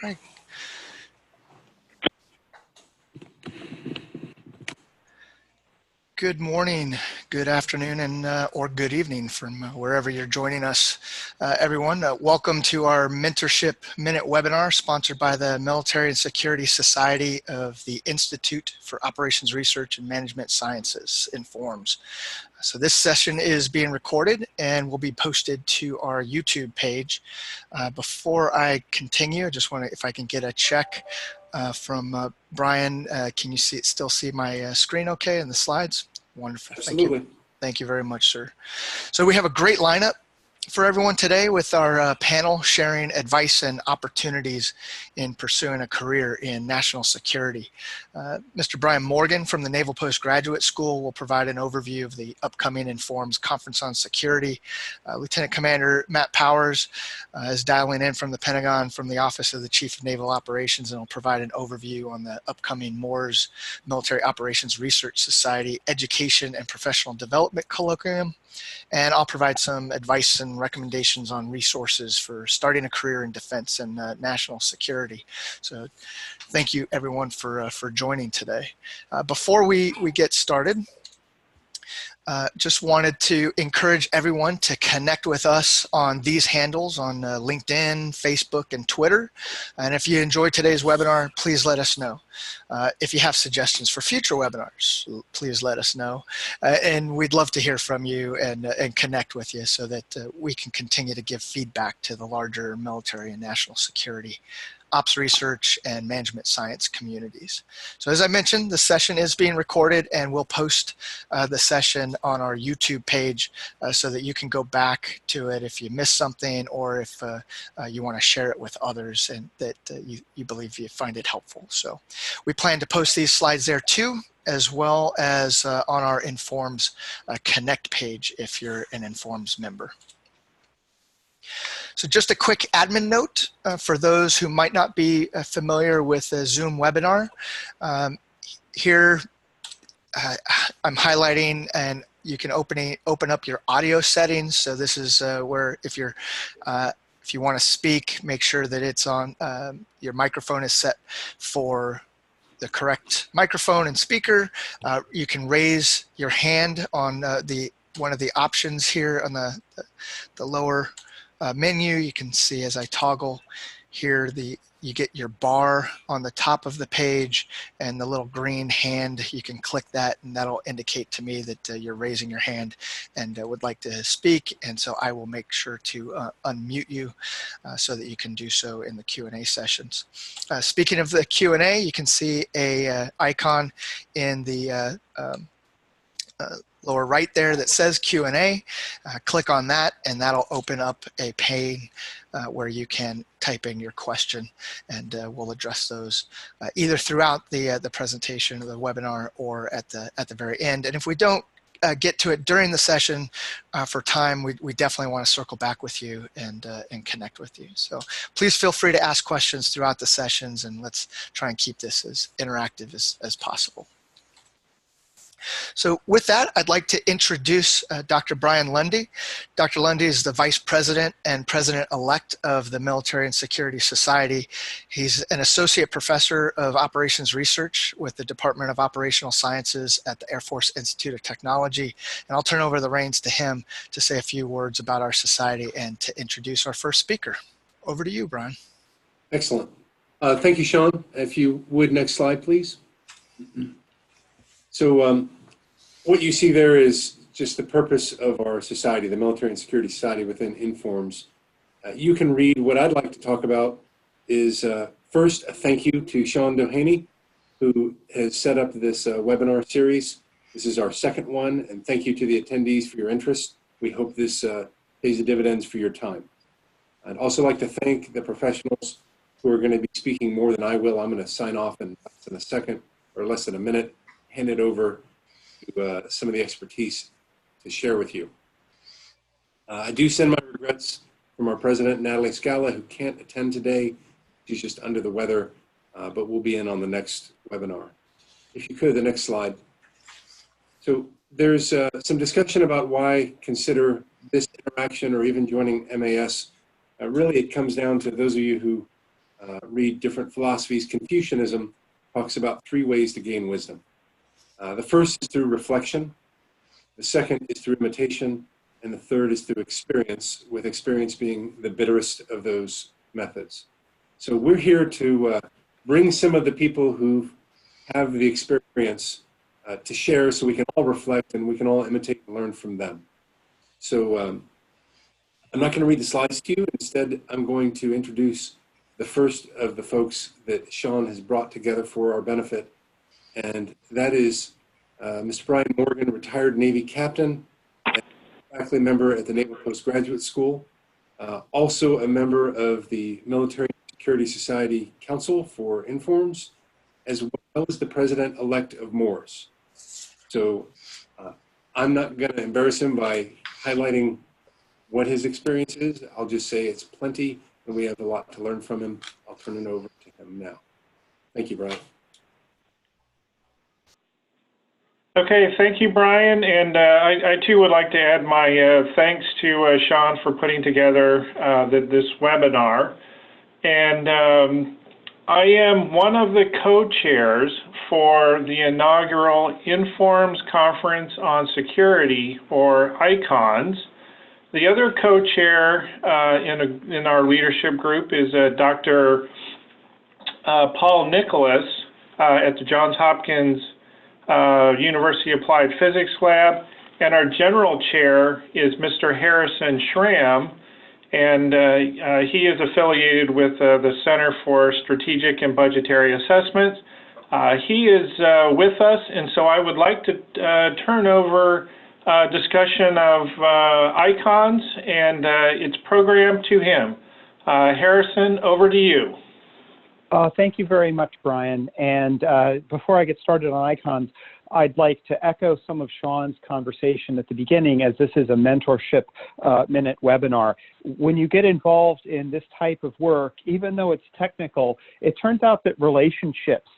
right. Good morning, good afternoon, and or good evening from wherever you're joining us, everyone. Welcome to our Mentorship Minute webinar sponsored by the Military and Security Society of the Institute for Operations Research and Management Sciences, INFORMS. So this session is being recorded and will be posted to our YouTube page. Before I continue, I just want to, if I can get a check from Brian, can you still see my screen okay and the slides? Wonderful. Absolutely. Thank you. Thank you very much, sir. So we have a great lineup for everyone today with our panel sharing advice and opportunities in pursuing a career in national security. Mr. Brian Morgan from the Naval Postgraduate School will provide an overview of the upcoming INFORMS Conference on Security. Lieutenant Commander Matt Powers is dialing in from the Pentagon from the Office of the Chief of Naval Operations and will provide an overview on the upcoming MORS Military Operations Research Society Education and Professional Development Colloquium. And I'll provide some advice and recommendations on resources for starting a career in defense and national security. So thank you everyone for joining today. Before we get started, just wanted to encourage everyone to connect with us on these handles on LinkedIn, Facebook, and Twitter. And if you enjoyed today's webinar, please let us know. If you have suggestions for future webinars, please let us know. And we'd love to hear from you and connect with you so that we can continue to give feedback to the larger military and national security ops research and management science communities. So as I mentioned, the session is being recorded and we'll post the session on our YouTube page so that you can go back to it if you missed something or if you want to share it with others and that you believe you find it helpful. So we plan to post these slides there too, as well as on our INFORMS Connect page if you're an INFORMS member. So just a quick admin note for those who might not be familiar with a Zoom webinar. Here I'm highlighting, and you can open up your audio settings. So this is where if you want to speak, make sure that it's on, your microphone is set for the correct microphone and speaker. You can raise your hand on one of the options here on the lower menu. You can see as I toggle here, you get your bar on the top of the page and the little green hand. You can click that and that'll indicate to me that you're raising your hand and would like to speak. And so I will make sure to unmute you so that you can do so in the Q&A sessions. Speaking of the Q&A, you can see a icon in the lower right there that says Q&A. Click on that and that'll open up a pane where you can type in your question and we'll address those either throughout the presentation of the webinar or at the very end. And if we don't get to it during the session for time, we definitely want to circle back with you and connect with you. So please feel free to ask questions throughout the sessions and let's try and keep this as interactive as possible. So with that, I'd like to introduce Dr. Brian Lundy. Dr. Lundy is the Vice President and President-elect of the Military and Security Society. He's an Associate Professor of Operations Research with the Department of Operational Sciences at the Air Force Institute of Technology. And I'll turn over the reins to him to say a few words about our society and to introduce our first speaker. Over to you, Brian. Excellent. Thank you, Shaun. If you would, next slide, please. So what you see there is just the purpose of our society, the Military and Security Society within INFORMS. You can read what I'd like to talk about is first a thank you to Shaun Doheney, who has set up this webinar series. This is our second one, and thank you to the attendees for your interest. We hope this pays the dividends for your time. I'd also like to thank the professionals who are going to be speaking more than I will. I'm going to sign off in less than a second or less than a minute. Hand it over to some of the expertise to share with you. I do send my regrets from our president, Natalie Scala, who can't attend today. She's just under the weather, but we'll be in on the next webinar. If you could, the next slide. So there's some discussion about why consider this interaction or even joining MAS. Really, it comes down to those of you who read different philosophies. Confucianism talks about 3 ways to gain wisdom. The first is through reflection, the second is through imitation, and the third is through experience, with experience being the bitterest of those methods. So we're here to bring some of the people who have the experience to share, so we can all reflect and we can all imitate and learn from them. So I'm not going to read the slides to you. Instead, I'm going to introduce the first of the folks that Shaun has brought together for our benefit, and that is Mr. Brian Morgan, retired Navy captain, and faculty member at the Naval Postgraduate School, also a member of the Military Security Society Council for Informs, as well as the president-elect of Moores. So I'm not going to embarrass him by highlighting what his experience is. I'll just say it's plenty, and we have a lot to learn from him. I'll turn it over to him now. Thank you, Brian. Okay, thank you, Brian. And I too would like to add my thanks to Shaun for putting together this webinar. And I am one of the co-chairs for the inaugural Informs Conference on Security, or ICONS. The other co-chair in our leadership group is Dr. Paul Nicholas at the Johns Hopkins University Applied Physics Lab, and our general chair is Mr. Harrison SRAM, and he is affiliated with the Center for Strategic and Budgetary Assessments. He is with us, and so I would like to turn over discussion of ICONS and its program to him. Harrison, over to you. Thank you very much, Brian. And before I get started on ICONS, I'd like to echo some of Shaun's conversation at the beginning, as this is a mentorship minute webinar. When you get involved in this type of work, even though it's technical, it turns out that relationships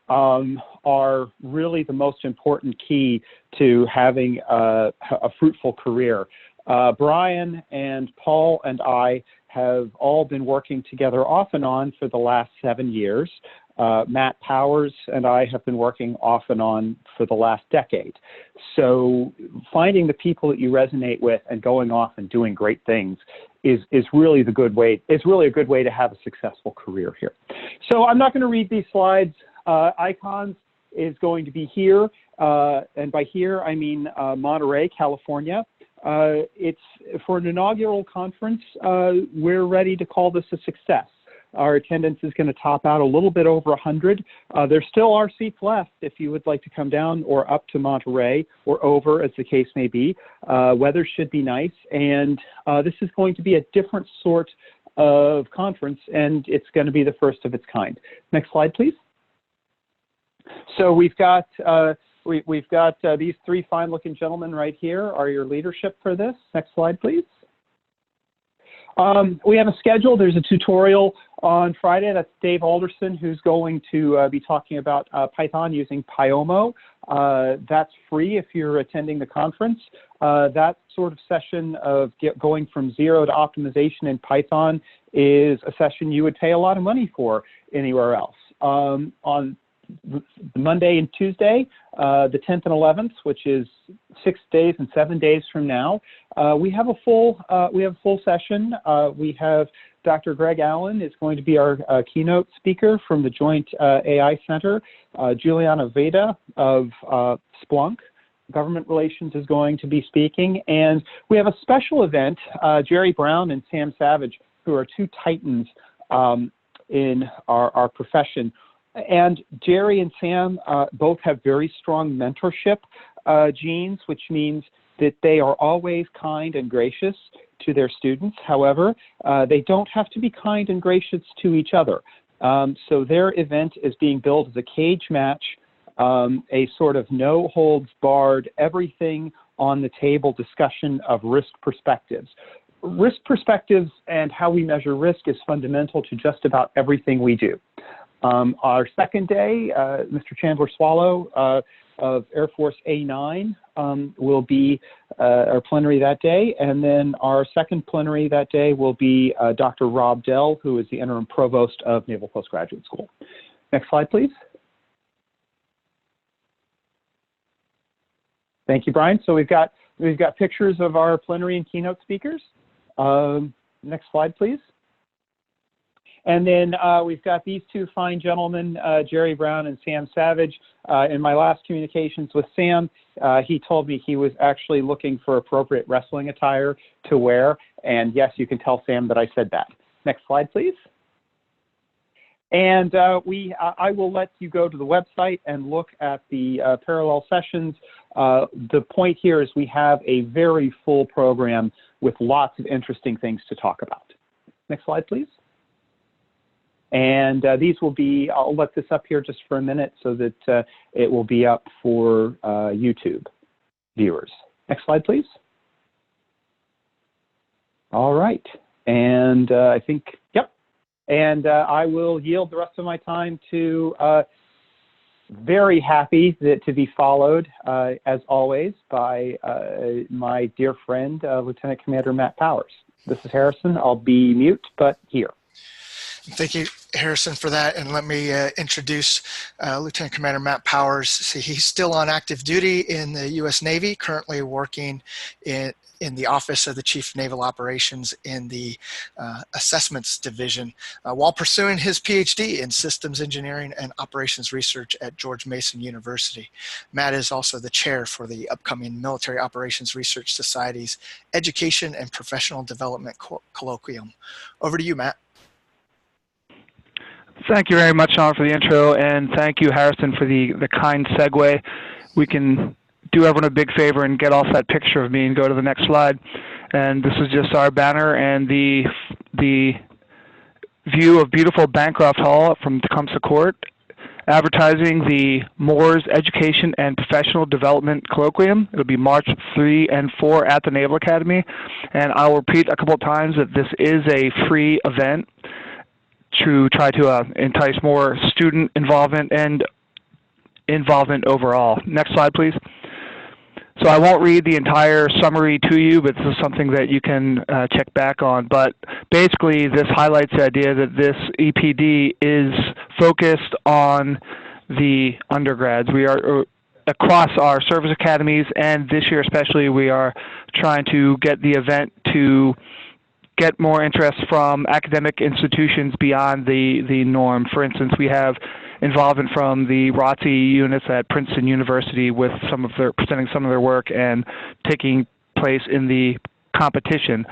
are really the most important key to having a fruitful career. Brian and Paul and I have all been working together off and on for the last 7 years. Matt Powers and I have been working off and on for the last decade. So finding the people that you resonate with and going off and doing great things is really the good way. It's really a good way to have a successful career here. So I'm not going to read these slides. ICONS is going to be here, and by here I mean Monterey, California. It's for an inaugural conference. We're ready to call this a success. Our attendance is going to top out a little bit over 100. There still are seats left if you would like to come down or up to Monterey or over, as the case may be. Weather should be nice, and this is going to be a different sort of conference, and it's going to be the first of its kind. Next slide, please. So we've got these 3 fine-looking gentlemen right here are your leadership for this. Next slide, please. We have a schedule. There's a tutorial on Friday. That's Dave Alderson, who's going to be talking about Python using Pyomo. That's free if you're attending the conference. That sort of session of going from 0 to optimization in Python is a session you would pay a lot of money for anywhere else. On Monday and Tuesday, the 10th and 11th, which is 6 days and 7 days from now, we have a full session. We have Dr. Greg Allen is going to be our keynote speaker from the Joint AI Center. Juliana Veda of Splunk Government Relations is going to be speaking, and we have a special event. Jerry Brown and Sam Savage, who are 2 titans in our profession. And Jerry and Sam both have very strong mentorship genes, which means that they are always kind and gracious to their students. However, they don't have to be kind and gracious to each other. So their event is being billed as a cage match, a sort of no-holds-barred, everything on the table discussion of risk perspectives. Risk perspectives and how we measure risk is fundamental to just about everything we do. Our second day, Mr. Chandler Swallow of Air Force A9 will be our plenary that day, and then our second plenary that day will be Dr. Rob Dell, who is the interim provost of Naval Postgraduate School. Next slide, please. Thank you, Brian. So we've got pictures of our plenary and keynote speakers. Next slide, please. And then we've got these two fine gentlemen, Jerry Brown and Sam Savage. In my last communications with Sam, he told me he was actually looking for appropriate wrestling attire to wear. And yes, you can tell Sam that I said that. Next slide, please. And I will let you go to the website and look at the parallel sessions. The point here is we have a very full program with lots of interesting things to talk about. Next slide, please. And these will be, I'll let this up here just for a minute so that it will be up for YouTube viewers. Next slide, please. All right. And I think, yep. And I will yield the rest of my time to very happy to be followed, as always, by my dear friend, Lieutenant Commander Matt Powers. This is Harrison. I'll be mute, but here. Thank you, Harrison, for that. And let me introduce Lieutenant Commander Matt Powers. See, he's still on active duty in the U.S. Navy, currently working in the Office of the Chief of Naval Operations in the Assessments Division, while pursuing his PhD in Systems Engineering and Operations Research at George Mason University. Matt is also the chair for the upcoming Military Operations Research Society's Education and Professional Development Colloquium. Over to you, Matt. Thank you very much, Shaun, for the intro, and thank you, Harrison, for the kind segue. We can do everyone a big favor and get off that picture of me and go to the next slide. And this is just our banner and the view of beautiful Bancroft Hall from Tecumseh Court, advertising the Moores Education and Professional Development Colloquium. It'll be March 3 and 4 at the Naval Academy. And I'll repeat a couple of times that this is a free event to try to entice more student involvement and involvement overall. Next slide, please. So I won't read the entire summary to you, but this is something that you can check back on. But basically, this highlights the idea that this EPD is focused on the undergrads. We are across our service academies, and this year especially, we are trying to get the event to get more interest from academic institutions beyond the norm. For instance, we have involvement from the ROTC units at Princeton University with presenting some of their work and taking place in the competition.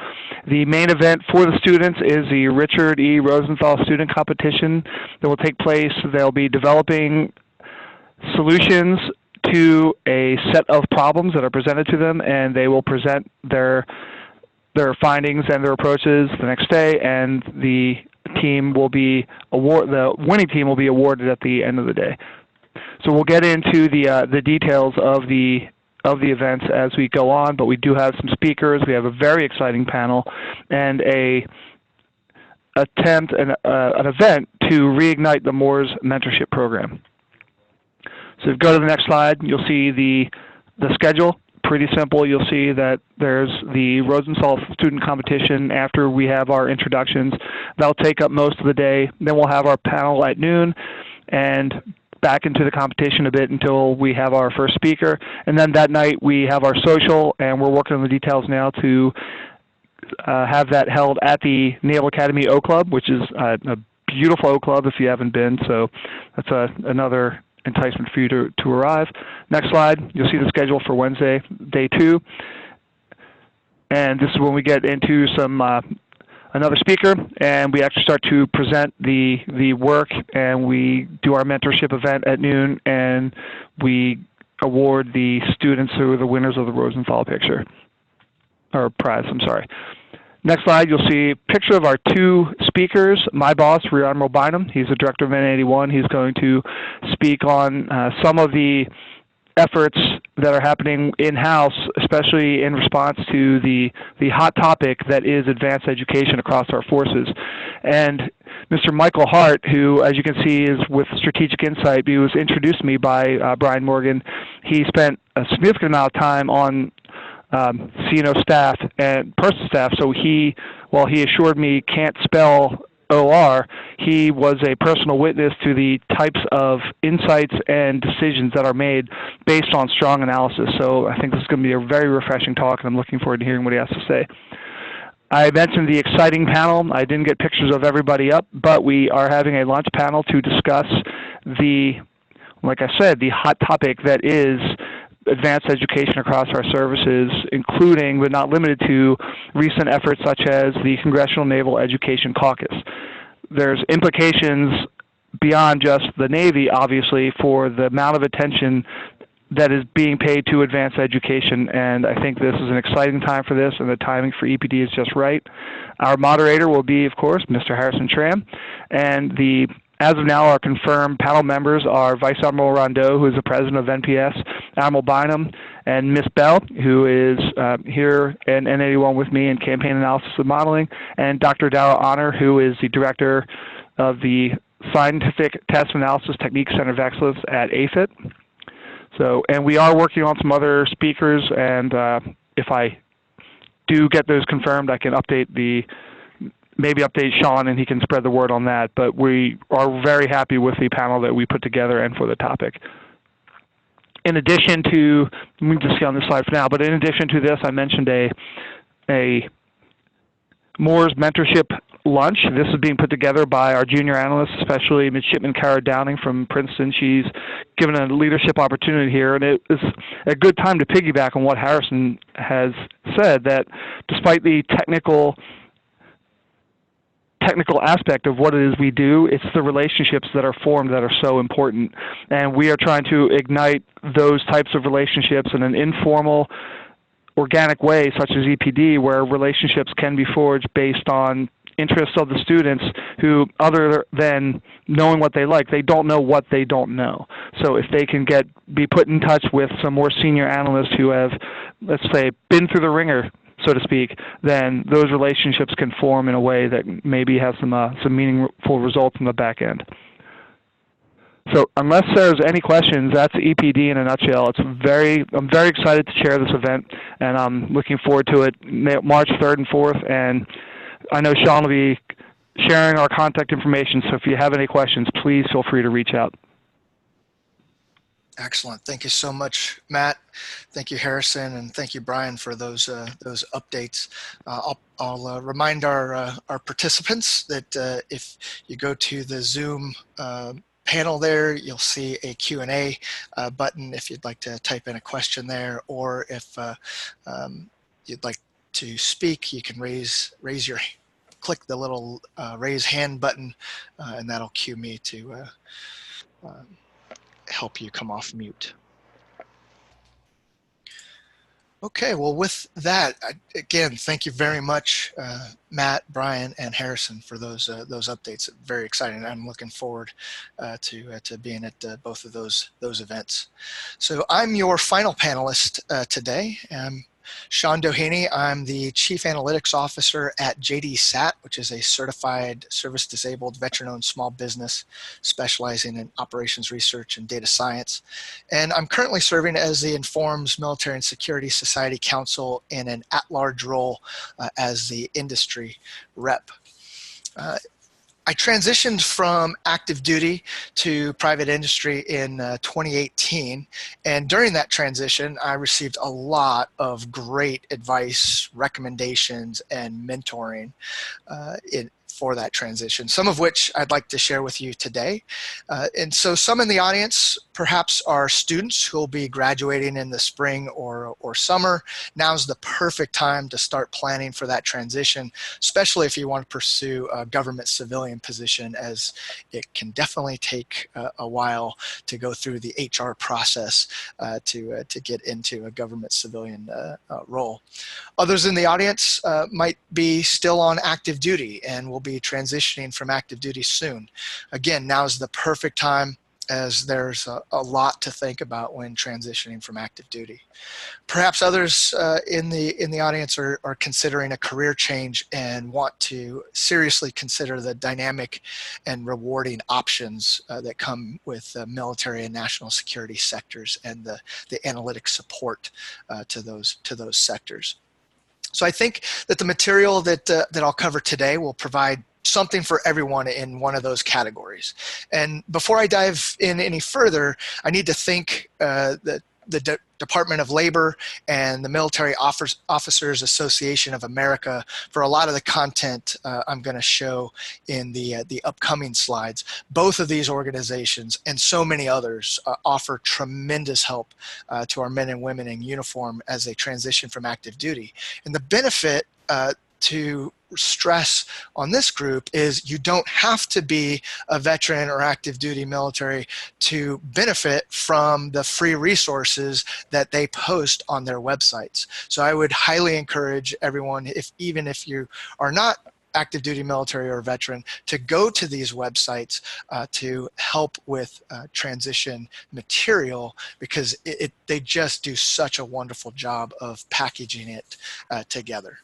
The main event for the students is the Richard E. Rosenthal Student Competition that will take place. They'll be developing solutions to a set of problems that are presented to them, and they will present their findings and their approaches the next day, and the team will be the winning team will be awarded at the end of the day. So we'll get into the details of the events as we go on, but we do have some speakers. We have a very exciting panel and an event to reignite the Moores mentorship program. So if you go to the next slide, you'll see the schedule. Pretty simple. You'll see that there's the Rosenthal student competition after we have our introductions. That'll take up most of the day. Then we'll have our panel at noon and back into the competition a bit until we have our first speaker. And then that night we have our social, and we're working on the details now to have that held at the Naval Academy O Club, which is a beautiful O Club if you haven't been. So that's another enticement for you to arrive. Next slide, you'll see the schedule for Wednesday, day 2. And this is when we get into some another speaker, and we actually start to present the work, and we do our mentorship event at noon, and we award the students who are the winners of the Rosenthal picture, or prize, I'm sorry. Next slide, you'll see a picture of our 2 speakers. My boss, Rear Admiral Bynum, he's the director of N81. He's going to speak on some of the efforts that are happening in-house, especially in response to the hot topic that is advanced education across our forces. And Mr. Michael Hart, who, as you can see, is with Strategic Insight, he was introduced to me by Brian Morgan. He spent a significant amount of time on CNO staff and personal staff, so while he assured me can't spell OR, he was a personal witness to the types of insights and decisions that are made based on strong analysis. So I think this is going to be a very refreshing talk, and I'm looking forward to hearing what he has to say. I mentioned the exciting panel. I didn't get pictures of everybody up, but we are having a lunch panel to discuss like I said, the hot topic that is advanced education across our services, including but not limited to recent efforts such as the Congressional Naval Education Caucus. There's implications beyond just the Navy, obviously, for the amount of attention that is being paid to advanced education, and I think this is an exciting time for this, and the timing for EPD is just right. Our moderator will be, of course, Mr. Harrison Schramm, and as of now, our confirmed panel members are Vice Admiral Rondeau, who is the president of NPS, Admiral Bynum, and Miss Bell, who is here in N81 with me in campaign analysis and modeling, and Dr. Darrell Honor, who is the director of the Scientific Test Analysis Technique Center of Excellence at AFIT. And we are working on some other speakers, and if I do get those confirmed, I can maybe update Shaun and he can spread the word on that. But we are very happy with the panel that we put together and for the topic. In addition to, let me just see on this slide for now, but in addition to this, I mentioned a Moore's mentorship lunch. This is being put together by our junior analysts, especially Midshipman Kara Downing from Princeton. She's given a leadership opportunity here, and it is a good time to piggyback on what Harrison has said, that despite the technical aspect of what it is we do, it's the relationships that are formed that are so important. And we are trying to ignite those types of relationships in an informal, organic way, such as EPD, where relationships can be forged based on interests of the students who, other than knowing what they like, they don't know what they don't know. So if they can be put in touch with some more senior analysts who have, let's say, been through the ringer, so to speak, then those relationships can form in a way that maybe has some meaningful results in the back end. So unless there's any questions, that's EPD in a nutshell. I'm very excited to chair this event, and I'm looking forward to it March 3rd and 4th. And I know Shaun will be sharing our contact information, so if you have any questions, please feel free to reach out. Excellent. Thank you so much, Matt. Thank you, Harrison, and thank you, Brian, for those updates. I'll remind our participants that if you go to the Zoom panel there, you'll see a Q&A button if you'd like to type in a question there, or if you'd like to speak, you can click the little raise hand button, and that'll cue me to help you come off mute. Okay, well, with that, again, thank you very much, Matt, Brian, and Harrison, for those updates. Very exciting. I'm looking forward to being at both of those events. So I'm your final panelist today. Shaun Doheney. I'm the Chief Analytics Officer at JD SAT, which is a certified service-disabled veteran-owned small business specializing in operations research and data science. And I'm currently serving as the Informs Military and Security Society Council in an at-large role as the industry rep. I transitioned from active duty to private industry in 2018, and during that transition, I received a lot of great advice, recommendations, and mentoring for that transition, some of which I'd like to share with you today. And so some in the audience perhaps are students who will be graduating in the spring or summer. Now's the perfect time to start planning for that transition, especially if you want to pursue a government civilian position, as it can definitely take a while to go through the HR process to get into a government civilian role. Others in the audience might be still on active duty and will be transitioning from active duty soon. Again, now is the perfect time as there's a lot to think about when transitioning from active duty. Perhaps others in the audience are considering a career change and want to seriously consider the dynamic and rewarding options that come with military and national security sectors and the analytic support to those sectors. So I think that the material that I'll cover today will provide something for everyone in one of those categories. And before I dive in any further, I need to thank the Department of Labor and the Military Officers Association of America for a lot of the content I'm going to show in the upcoming slides. Both of these organizations and so many others offer tremendous help to our men and women in uniform as they transition from active duty. And the benefit to stress on this group is you don't have to be a veteran or active duty military to benefit from the free resources that they post on their websites. So I would highly encourage everyone, even if you are not active duty military or veteran, to go to these websites to help with transition material, because they just do such a wonderful job of packaging it together.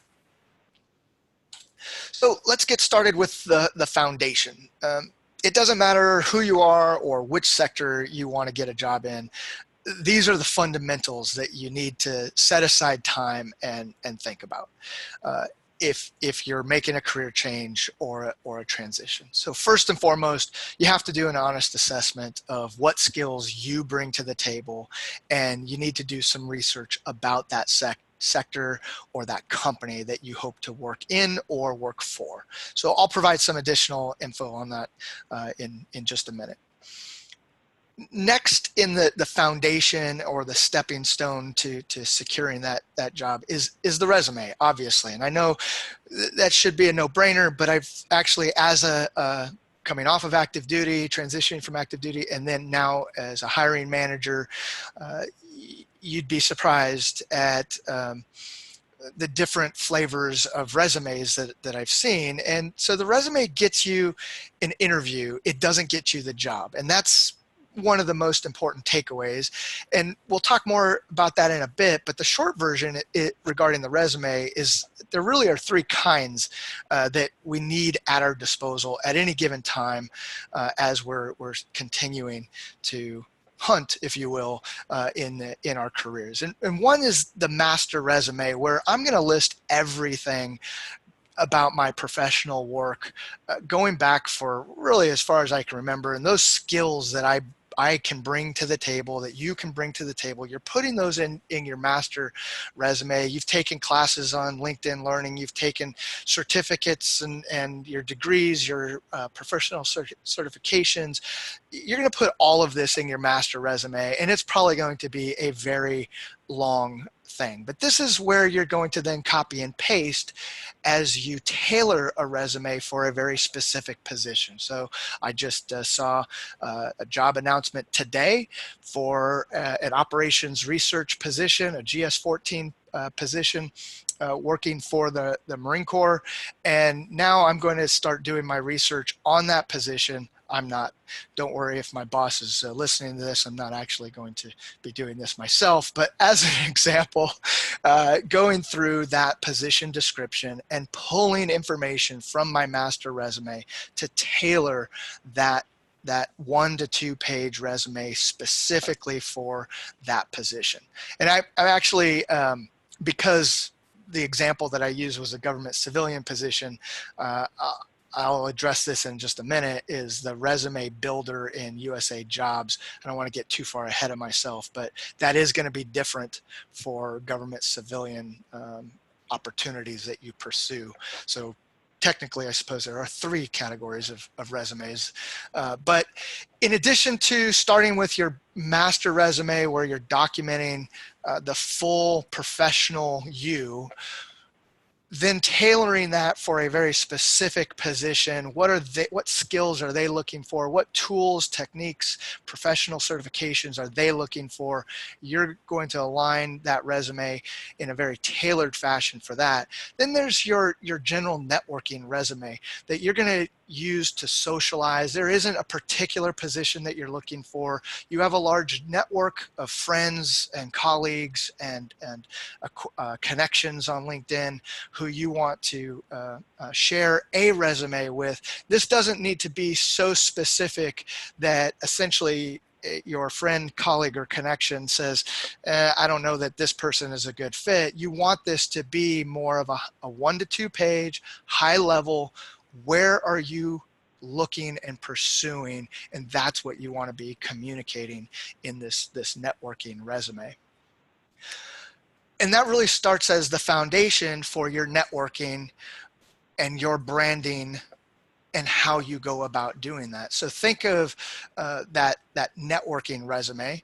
So let's get started with the foundation. It doesn't matter who you are or which sector you want to get a job in. These are the fundamentals that you need to set aside time and think about if you're making a career change or a transition. So first and foremost, you have to do an honest assessment of what skills you bring to the table, and you need to do some research about that sector or that company that you hope to work in or work for. So I'll provide some additional info on that in just a minute. Next in the foundation or the stepping stone to securing that job is the resume, obviously. And I know that should be a no-brainer, but I've actually, as a coming off of active duty, transitioning from active duty, and then now as a hiring manager, you'd be surprised at the different flavors of resumes that I've seen. And so the resume gets you an interview. It doesn't get you the job. And that's one of the most important takeaways. And we'll talk more about that in a bit, but the short version regarding the resume is there really are three kinds that we need at our disposal at any given time as we're continuing to hunt, if you will, in our careers. And one is the master resume, where I'm going to list everything about my professional work going back for really as far as I can remember, and those skills that I can bring to the table, that you can bring to the table. You're putting those in your master resume. You've taken classes on LinkedIn Learning. You've taken certificates and your degrees, your professional certifications. You're going to put all of this in your master resume, and it's probably going to be a very long thing. But this is where you're going to then copy and paste as you tailor a resume for a very specific position. So I just saw a job announcement today for an operations research position, a GS-14 position, working for the Marine Corps. And now I'm going to start doing my research on that position. Don't worry if my boss is listening to this, I'm not actually going to be doing this myself, but as an example, going through that position description and pulling information from my master resume to tailor that 1 to 2 page resume specifically for that position. And I actually, because the example that I used was a government civilian position, I'll address this in just a minute, is the resume builder in USA Jobs. I don't want to get too far ahead of myself, but that is going to be different for government civilian opportunities that you pursue. So technically, I suppose there are 3 categories of resumes. But in addition to starting with your master resume where you're documenting the full professional you, then tailoring that for a very specific position. What skills are they looking for? What tools, techniques, professional certifications are they looking for? You're going to align that resume in a very tailored fashion for that. Then there's your general networking resume that you're going to use to socialize. There isn't a particular position that you're looking for. You have a large network of friends and colleagues and connections on LinkedIn who you want to share a resume with. This doesn't need to be so specific that essentially your friend, colleague, or connection says, I don't know that this person is a good fit. You want this to be more of a 1 to 2 page, high level, where are you looking and pursuing, and that's what you want to be communicating in this networking resume. And that really starts as the foundation for your networking and your branding and how you go about doing that. So think of that networking resume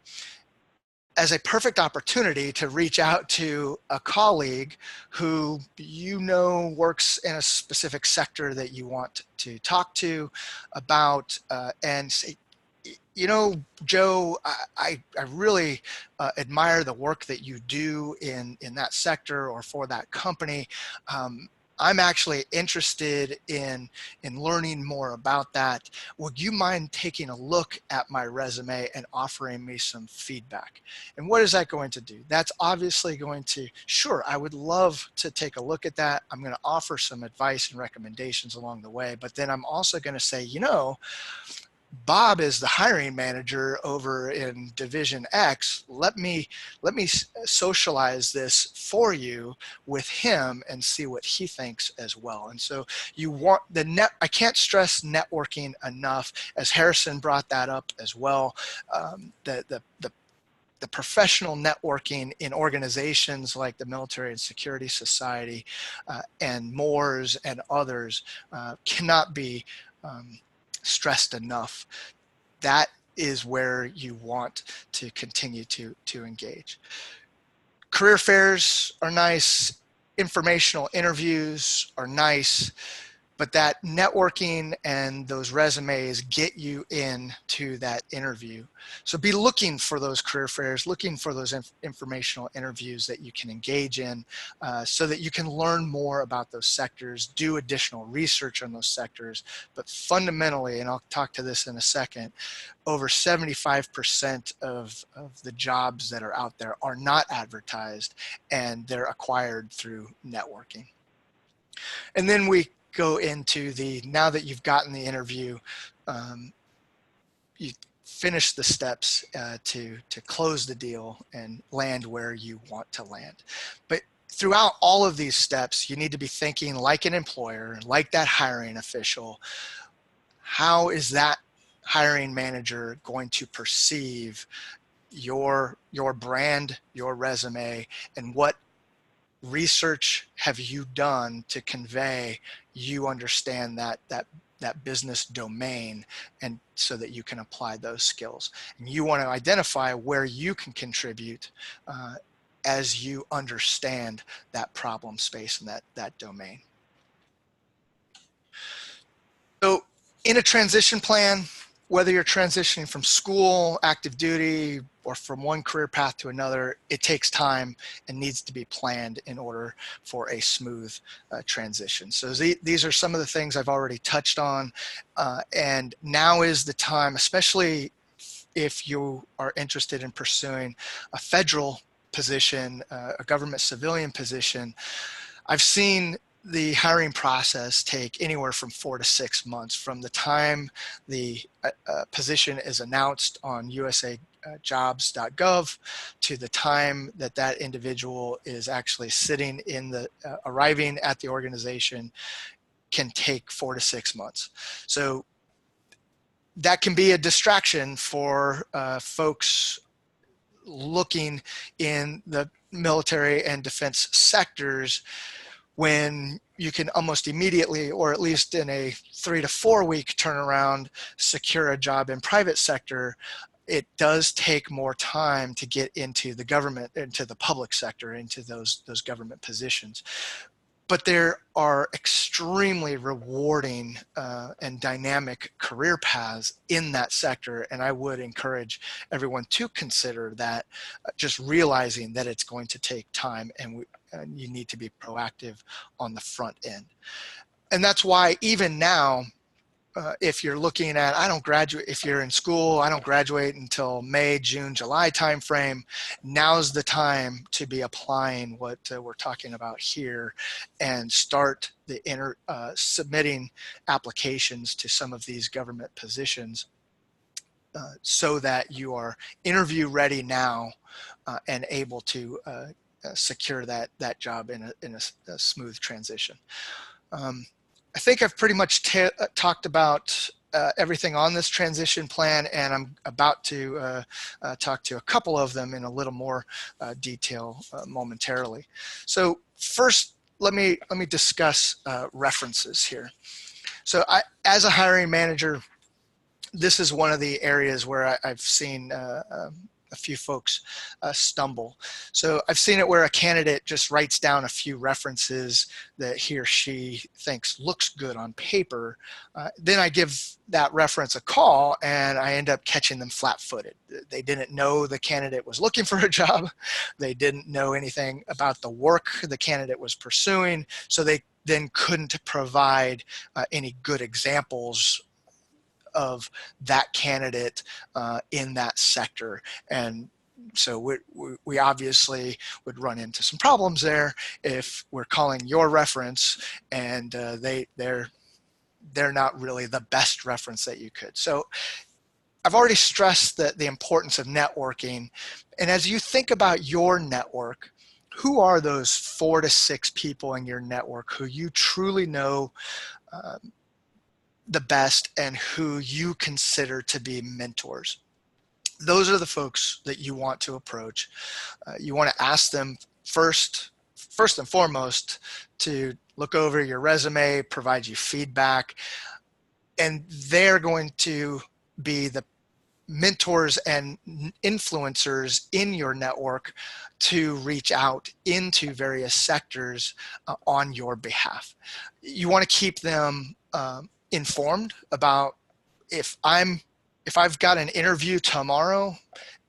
as a perfect opportunity to reach out to a colleague who you know works in a specific sector that you want to talk to about and say, you know, Joe, I really admire the work that you do in that sector or for that company. I'm actually interested in learning more about that. Would you mind taking a look at my resume and offering me some feedback? And what is that going to do? That's obviously going to, sure, I would love to take a look at that. I'm going to offer some advice and recommendations along the way, but then I'm also going to say, you know, Bob is the hiring manager over in Division X. Let me socialize this for you with him and see what he thinks as well. And so you want I can't stress networking enough, as Harrison brought that up as well. The professional networking in organizations like the Military and Security Society and Moores and others cannot be stressed enough. That is where you want to continue to engage. Career fairs are nice, informational interviews are nice, but that networking and those resumes get you into that interview. So be looking for those career fairs, looking for those informational interviews that you can engage in so that you can learn more about those sectors, do additional research on those sectors. But fundamentally, and I'll talk to this in a second, over 75% of the jobs that are out there are not advertised, and they're acquired through networking. And then we go into now that you've gotten the interview, you finish the steps to close the deal and land where you want to land. But throughout all of these steps, you need to be thinking like an employer, like that hiring official. How is that hiring manager going to perceive your brand, your resume, and what research have you done to convey you understand that business domain, and so that you can apply those skills. And you want to identify where you can contribute as you understand that problem space and that domain. So in a transition plan, whether you're transitioning from school, active duty, or from one career path to another, it takes time and needs to be planned in order for a smooth transition. So these are some of the things I've already touched on, and now is the time, especially if you are interested in pursuing a federal position, a government civilian position. I've seen the hiring process take anywhere from 4 to 6 months from the time the position is announced on usajobs.gov to the time that individual is actually sitting in arriving at the organization can take 4 to 6 months. So that can be a distraction for folks looking in the military and defense sectors, when you can almost immediately, or at least in a 3 to 4 week turnaround, secure a job in private sector. It does take more time to get into the government, into the public sector, into those government positions. but there are extremely rewarding and dynamic career paths in that sector. And I would encourage everyone to consider that, just realizing that it's going to take time, and you need to be proactive on the front end. And that's why even now, if you're looking at, if you're in school, I don't graduate until May, June, July timeframe, now's the time to be applying what we're talking about here and start submitting applications to some of these government positions so that you are interview ready now and able to secure that job in a smooth transition. I think I've pretty much talked about everything on this transition plan, and I'm about to talk to a couple of them in a little more detail momentarily. So first, let me discuss references here. So as a hiring manager, this is one of the areas where I've seen a few folks stumble. So I've seen it where a candidate just writes down a few references that he or she thinks looks good on paper. Then I give that reference a call and I end up catching them flat-footed. They didn't know the candidate was looking for a job. They didn't know anything about the work the candidate was pursuing. So they then couldn't provide any good examples of that candidate in that sector. And so we obviously would run into some problems there if we're calling your reference and they're not really the best reference that you could. So I've already stressed the importance of networking. And as you think about your network, who are those 4 to 6 people in your network who you truly know the best and who you consider to be mentors? Those are the folks that you want to approach. You want to ask them first and foremost to look over your resume, provide you feedback, and they're going to be the mentors and influencers in your network to reach out into various sectors on your behalf. You want to keep them informed about if I've got an interview tomorrow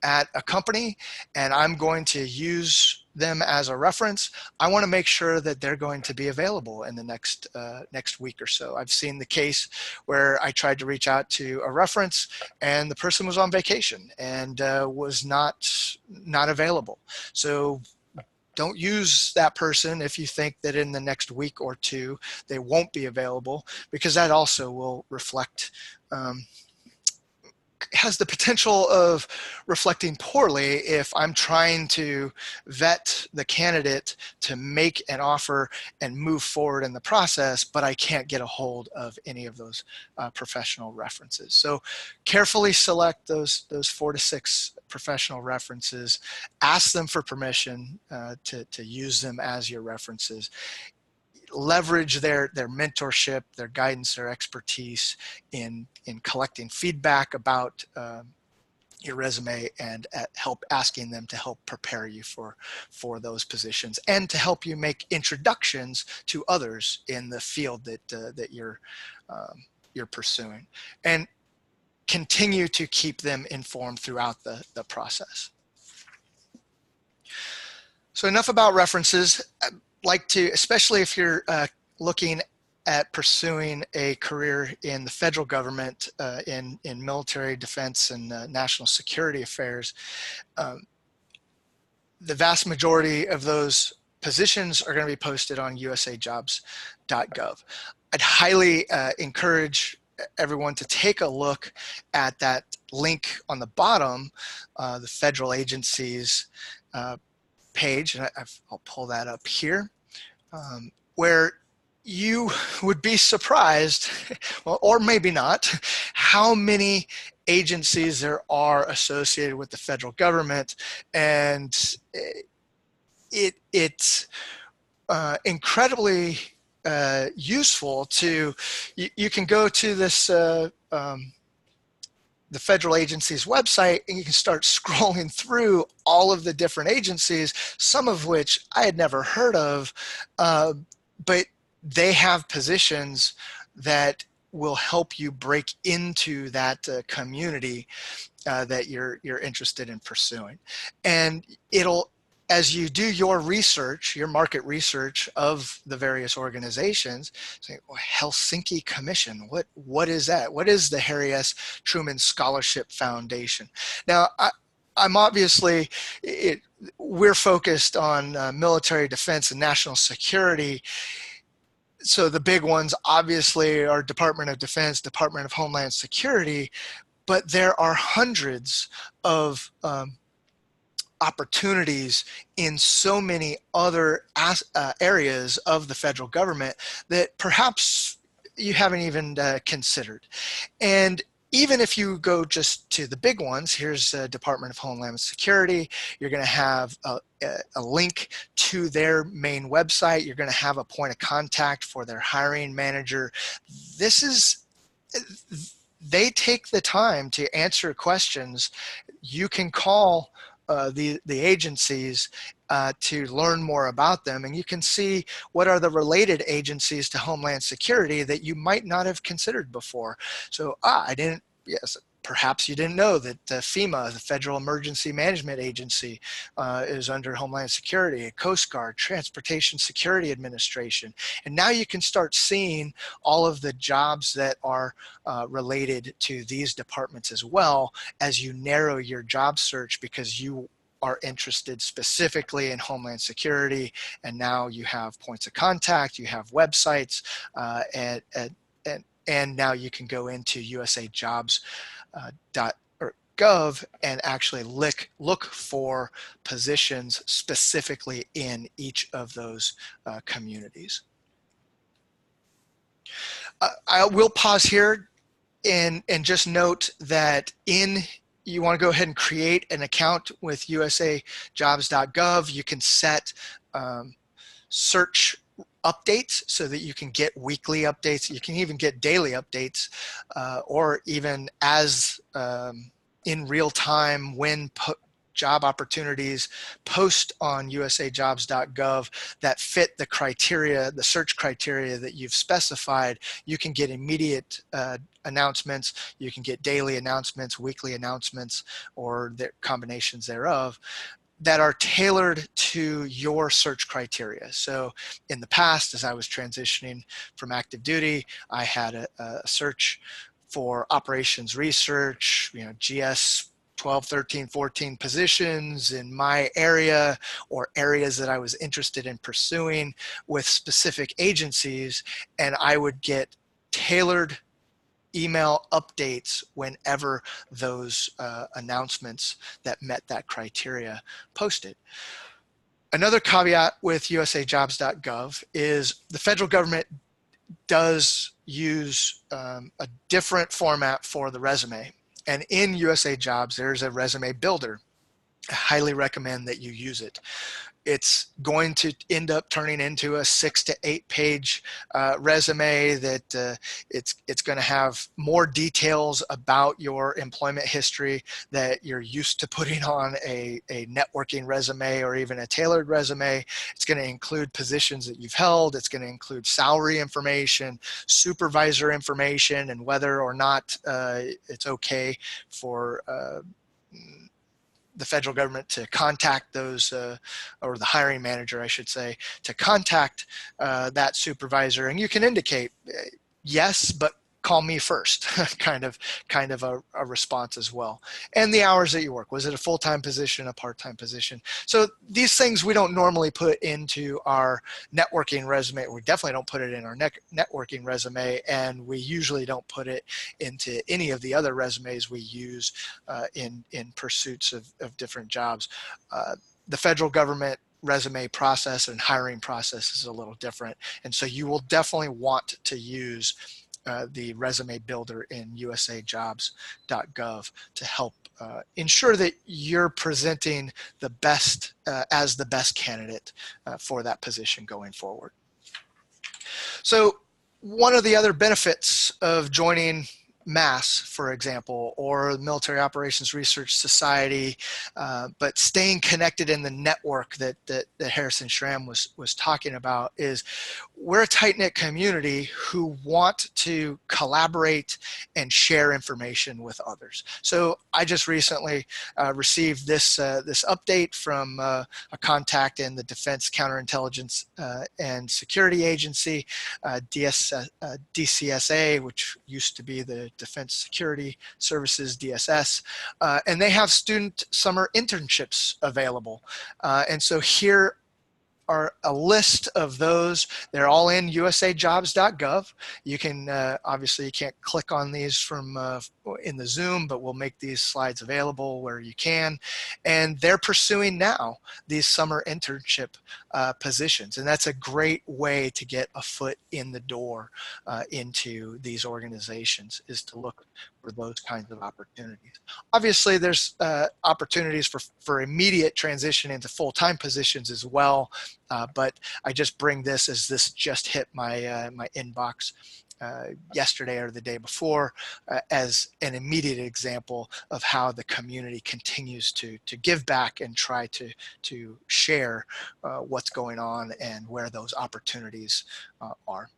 at a company and I'm going to use them as a reference, I want to make sure that they're going to be available in the next week or so. I've seen the case where I tried to reach out to a reference and the person was on vacation and was not available. So don't use that person if you think that in the next week or two they won't be available, because that also will reflect, has the potential of reflecting poorly if I'm trying to vet the candidate to make an offer and move forward in the process, but I can't get a hold of any of those professional references. So carefully select those 4 to 6 professional references, ask them for permission to use them as your references. Leverage their mentorship, their guidance, their expertise in collecting feedback about your resume, and asking them to help prepare you for those positions and to help you make introductions to others in the field that you're pursuing, and continue to keep them informed throughout the process. So enough about references. Like to, especially if you're looking at pursuing a career in the federal government, in military defense and national security affairs, the vast majority of those positions are going to be posted on usajobs.gov. I'd highly encourage everyone to take a look at that link on the bottom, the federal agencies page, and I'll pull that up here, where you would be surprised, well, or maybe not, how many agencies there are associated with the federal government. And it's incredibly useful to, you can go to this the federal agency's website and you can start scrolling through all of the different agencies, some of which I had never heard of, but they have positions that will help you break into that community that you're interested in pursuing. And it'll, as you do your research, your market research of the various organizations, say, well, Helsinki Commission, what is that? What is the Harry S. Truman Scholarship Foundation? Now, I'm obviously, we're focused on military defense and national security. So the big ones obviously are Department of Defense, Department of Homeland Security, but there are hundreds of opportunities in so many other areas of the federal government that perhaps you haven't even considered. And even if you go just to the big ones, here's Department of Homeland Security, you're going to have a link to their main website. You're going to have a point of contact for their hiring manager. They take the time to answer questions. You can call the agencies to learn more about them, and you can see what are the related agencies to Homeland Security that you might not have considered before. So perhaps you didn't know that FEMA, the Federal Emergency Management Agency, is under Homeland Security, Coast Guard, Transportation Security Administration. And now you can start seeing all of the jobs that are related to these departments as well as you narrow your job search, because you are interested specifically in Homeland Security. And now you have points of contact, you have websites, and now you can go into usajobs.gov and actually look for positions specifically in each of those communities. I will pause here and just note that you want to go ahead and create an account with usajobs.gov. You can set search updates so that you can get weekly updates. You can even get daily updates, or even as in real time when job opportunities post on usajobs.gov that fit the criteria, the search criteria that you've specified. You can get immediate announcements. You can get daily announcements, weekly announcements, or their combinations thereof that are tailored to your search criteria. So in the past, as I was transitioning from active duty, I had a search for operations research, GS 12, 13, 14 positions in my area or areas that I was interested in pursuing with specific agencies, and I would get tailored email updates whenever those announcements that met that criteria posted. Another caveat with usajobs.gov is the federal government does use a different format for the resume. And in USA Jobs, there's a resume builder. I highly recommend that you use it. It's going to end up turning into a 6 to 8 page resume that it's going to have more details about your employment history that you're used to putting on a networking resume or even a tailored resume. It's going to include positions that you've held. It's going to include salary information, supervisor information, and whether or not it's okay for the federal government to contact those, or the hiring manager, I should say, to contact that supervisor. And you can indicate yes, but call me first, kind of a response as well. And the hours that you work. Was it a full-time position, a part-time position? So these things we don't normally put into our networking resume. We definitely don't put it in our networking resume, and we usually don't put it into any of the other resumes we use in pursuits of different jobs. The federal government resume process and hiring process is a little different. And so you will definitely want to use the resume builder in usajobs.gov to help ensure that you're presenting the best as the best candidate for that position going forward. So one of the other benefits of joining MASS, for example, or the Military Operations Research Society, but staying connected in the network that Harrison SRAM was talking about is we're a tight-knit community who want to collaborate and share information with others. So I just recently received this update from a contact in the Defense Counterintelligence and Security Agency, DCSA, which used to be the Defense Security Services, DSS, and they have student summer internships available. And so here are a list of those. They're all in usajobs.gov. You can, obviously you can't click on these from in the Zoom, but we'll make these slides available where you can. And they're pursuing now these summer internship positions. And that's a great way to get a foot in the door into these organizations, is to look for those kinds of opportunities. Obviously, there's opportunities for immediate transition into full-time positions as well. But I just bring this as this just hit my my inbox yesterday or the day before as an immediate example of how the community continues to give back and try to share what's going on and where those opportunities are.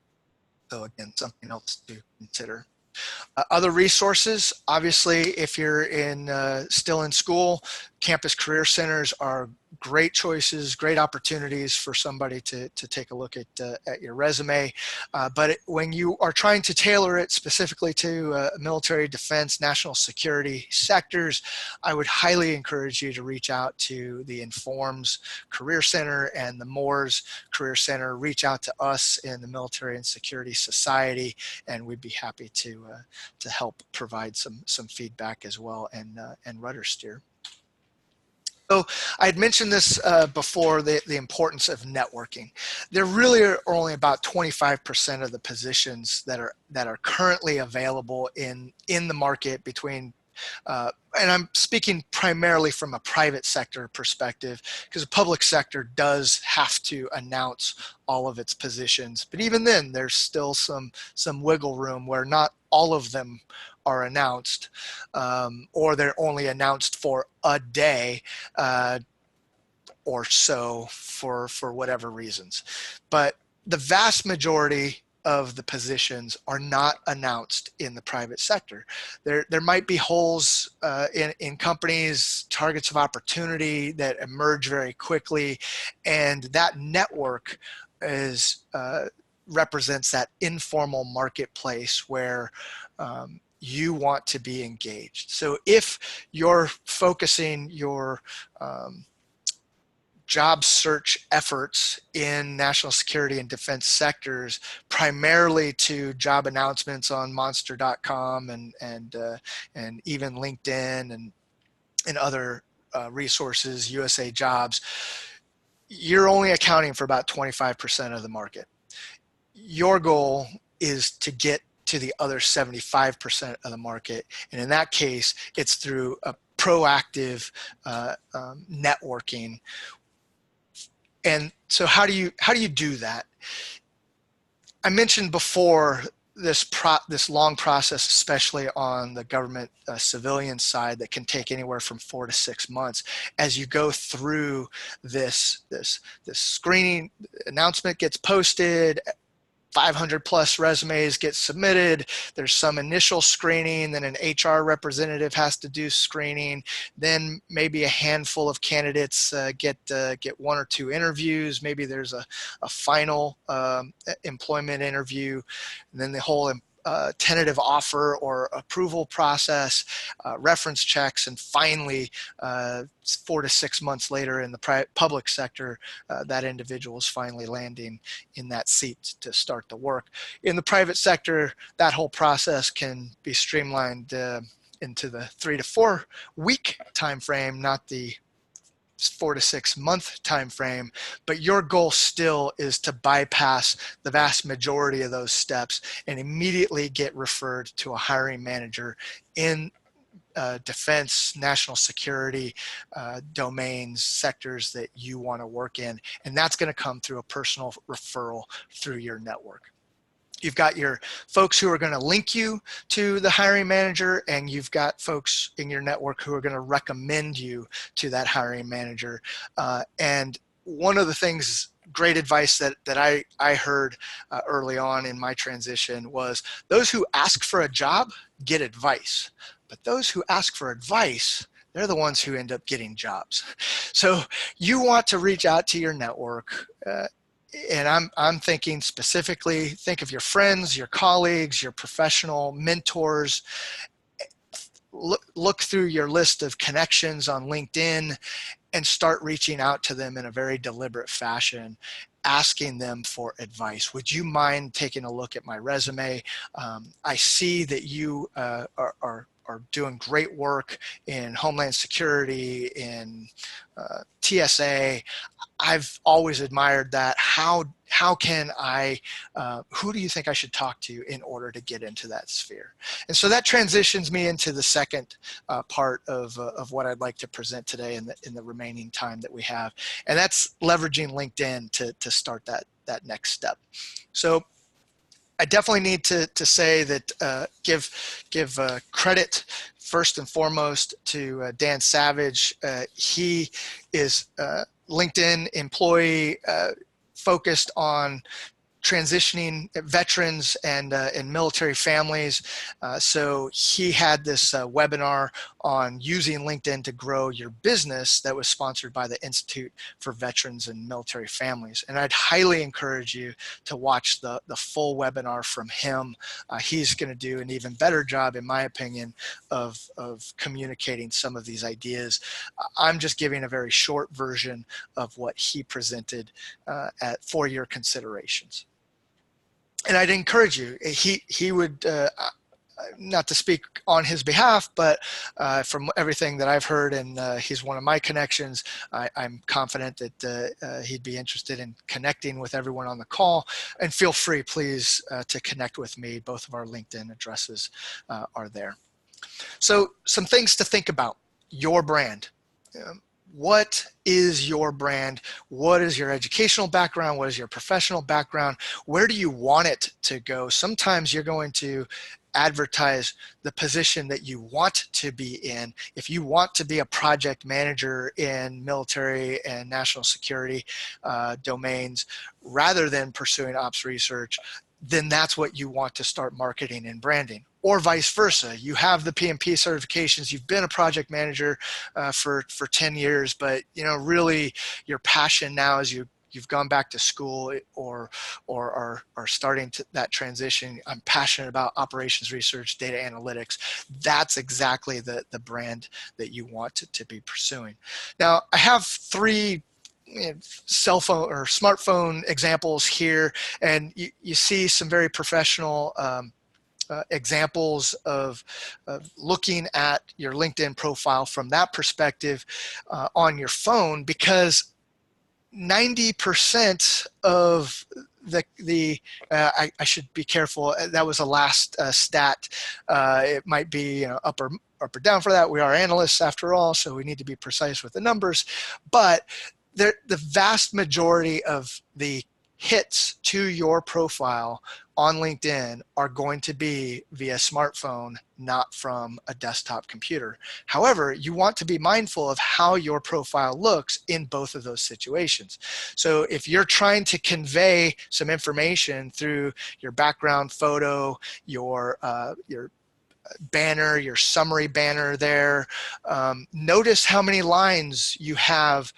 So again, something else to consider. Other resources, obviously, if you're still in school, campus career centers are great choices, great opportunities for somebody to take a look at your resume. But when you are trying to tailor it specifically to military, defense, national security sectors, I would highly encourage you to reach out to the Informs Career Center and the Moores Career Center. Reach out to us in the Military and Security Society, and we'd be happy to help provide some feedback as well and rudder steer. So I had mentioned this before, the importance of networking. There really are only about 25% of the positions that are currently available in the market between, and I'm speaking primarily from a private sector perspective, because the public sector does have to announce all of its positions. But even then, there's still some wiggle room where not all of them are announced, or they're only announced for a day or so for whatever reasons. But the vast majority of the positions are not announced in the private sector. There might be holes in companies, targets of opportunity that emerge very quickly, and that network represents that informal marketplace where you want to be engaged. So if you're focusing your job search efforts in national security and defense sectors primarily to job announcements on monster.com and even LinkedIn and other resources, USA Jobs, you're only accounting for about 25% of the market. Your goal is to get to the other 75% of the market. And in that case, it's through a proactive networking. And so how do you do that? I mentioned before this long process, especially on the government civilian side, that can take anywhere from 4 to 6 months. As you go through this screening, announcement gets posted, 500 plus resumes get submitted. There's some initial screening, then an HR representative has to do screening. Then maybe a handful of candidates get 1 or 2 interviews. Maybe there's a final employment interview. And then the whole tentative offer or approval process, reference checks, and finally 4 to 6 months later in the public sector, that individual is finally landing in that seat to start the work. In the private sector, that whole process can be streamlined into the 3 to 4 week time frame, not the 4 to 6 month time frame, but your goal still is to bypass the vast majority of those steps and immediately get referred to a hiring manager in defense, national security domains, sectors that you want to work in, and that's going to come through a personal referral through your network. You've got your folks who are going to link you to the hiring manager, and you've got folks in your network who are going to recommend you to that hiring manager. And one of the things, great advice that I heard early on in my transition was, those who ask for a job get advice, but those who ask for advice, they're the ones who end up getting jobs. So you want to reach out to your network, and I'm thinking specifically, think of your friends, your colleagues, your professional mentors. Look through your list of connections on LinkedIn and start reaching out to them in a very deliberate fashion, asking them for advice. Would you mind taking a look at my resume? I see that you are doing great work in Homeland Security, in TSA. I've always admired that. How can I, who do you think I should talk to in order to get into that sphere? And so that transitions me into the second part of what I'd like to present today in the remaining time that we have. And that's leveraging LinkedIn to start that next step. So I definitely need to say that give credit first and foremost to Dan Savage. He is LinkedIn employee focused on transitioning veterans and military families. So he had this webinar on using LinkedIn to grow your business that was sponsored by the Institute for Veterans and Military Families. And I'd highly encourage you to watch the full webinar from him. He's going to do an even better job, in my opinion, of communicating some of these ideas. I'm just giving a very short version of what he presented for your considerations. And I'd encourage you, he would, not to speak on his behalf, but from everything that I've heard, and he's one of my connections, I'm confident that he'd be interested in connecting with everyone on the call. And feel free, please, to connect with me. Both of our LinkedIn addresses are there. So some things to think about: your brand. What is your brand? What is your educational background? What is your professional background? Where do you want it to go? Sometimes you're going to advertise the position that you want to be in. If you want to be a project manager in military and national security domains, rather than pursuing ops research, then that's what you want to start marketing and branding. Or vice versa. You have the PMP certifications, you've been a project manager for 10 years, but really your passion now is you've gone back to school or are starting that transition. I'm passionate about operations research, data analytics. That's exactly the brand that you want to be pursuing. Now, I have three cell phone or smartphone examples here, and you see some very professional examples of looking at your LinkedIn profile from that perspective on your phone, because 90% of I should be careful. That was a last stat. It might be up or down for that. We are analysts after all, so we need to be precise with the numbers. But the vast majority of the hits to your profile on LinkedIn are going to be via smartphone, not from a desktop computer. However, you want to be mindful of how your profile looks in both of those situations. So if you're trying to convey some information through your background photo, your banner, your summary banner there, notice how many lines you have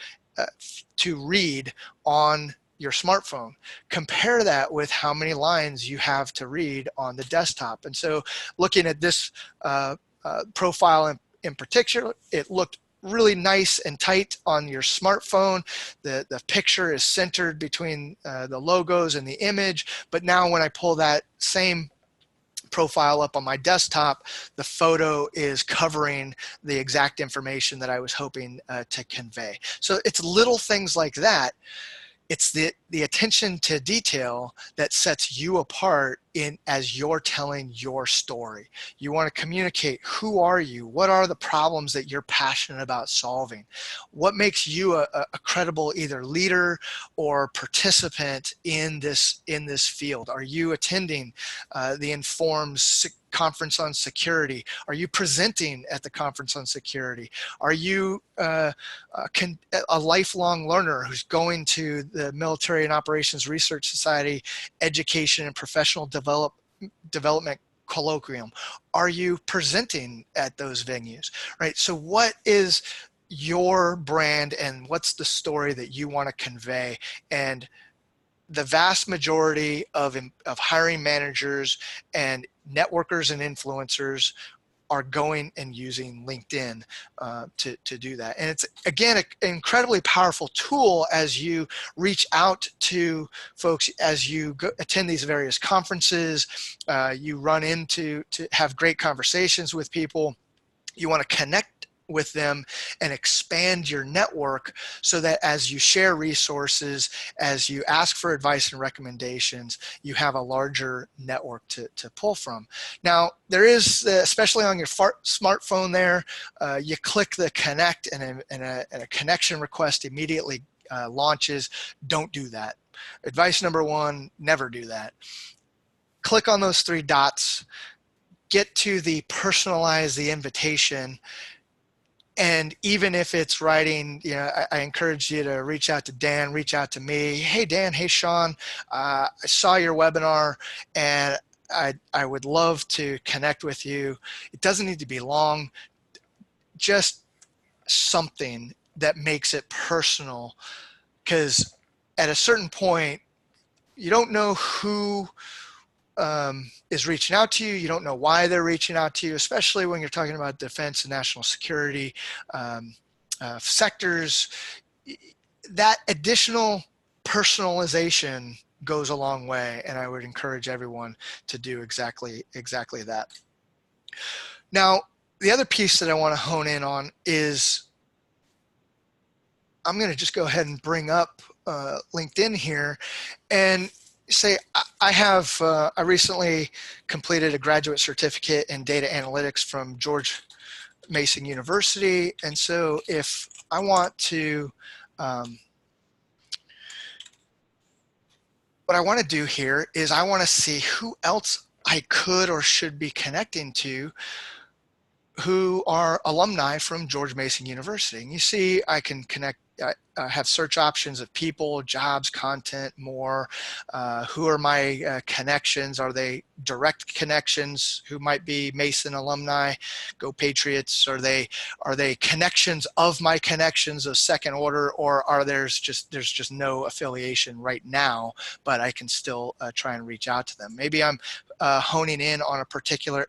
to read on your smartphone. Compare that with how many lines you have to read on the desktop. And so looking at this profile in particular, it looked really nice and tight on your smartphone. The picture is centered between the logos and the image. But now when I pull that same profile up on my desktop, the photo is covering the exact information that I was hoping to convey. So it's little things like that. It's the attention to detail that sets you apart as you're telling your story. You want to communicate, who are you? What are the problems that you're passionate about solving? What makes you a credible either leader or participant in this field? Are you attending the Informs conference on security? Are you presenting at the conference on security? Are you a lifelong learner who's going to the Military and Operations Research Society Education and Professional Development Colloquium? Are you presenting at those venues, right? So what is your brand and what's the story that you want to convey? And the vast majority of hiring managers and networkers and influencers are going and using LinkedIn to do that. And it's, again, an incredibly powerful tool as you reach out to folks, as you attend these various conferences, you run into to have great conversations with people. You want to connect with them and expand your network so that as you share resources, as you ask for advice and recommendations, you have a larger network to pull from. Now, there is, especially on your smartphone there, you click the connect and a connection request immediately launches. Don't do that. Advice number one, never do that. Click on those three dots, get to the personalize the invitation. And even if it's writing, I encourage you to reach out to Dan, reach out to me. Hey, Dan, hey, Shaun, I saw your webinar and I would love to connect with you. It doesn't need to be long, just something that makes it personal, because at a certain point, you don't know who is reaching out to you. You don't know why they're reaching out to you, especially when you're talking about defense and national security sectors. That additional personalization goes a long way, and I would encourage everyone to do exactly that. Now, the other piece that I want to hone in on is, I'm going to just go ahead and bring up LinkedIn here and say I recently completed a graduate certificate in data analytics from George Mason University. And so if I want to, what I want to do here is I want to see who else I could or should be connecting to who are alumni from George Mason University. And you see, I can connect, have search options of people, jobs, content, more. Who are my connections? Are they direct connections who might be Mason alumni? Go Patriots. Are they connections of my connections of second order, or are there's just no affiliation right now, but I can still try and reach out to them? Maybe I'm honing in on a particular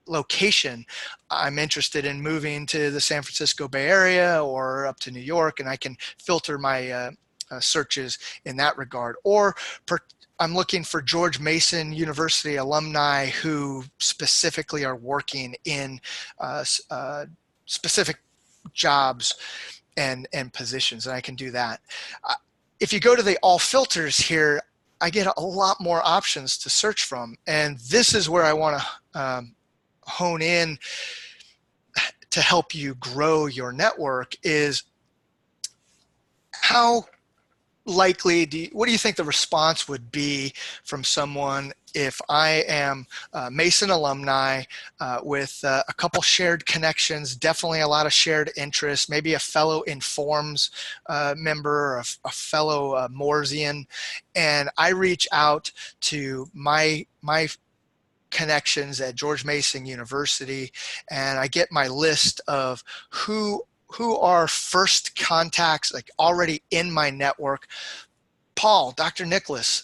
location. I'm interested in moving to the San Francisco Bay Area or up to New York, and I can filter my searches in that regard. Or I'm looking for George Mason University alumni who specifically are working in specific jobs and positions, and I can do that. If you go to the all filters here, I get a lot more options to search from, and this is where I want to hone in to help you grow your network. Is how likely what do you think the response would be from someone if I am Mason alumni with a couple shared connections, definitely a lot of shared interests, maybe a fellow Informs member, or a fellow Mooresian, and I reach out to my connections at George Mason University, and I get my list of who are first contacts, like already in my network. Paul, Dr. Nicholas,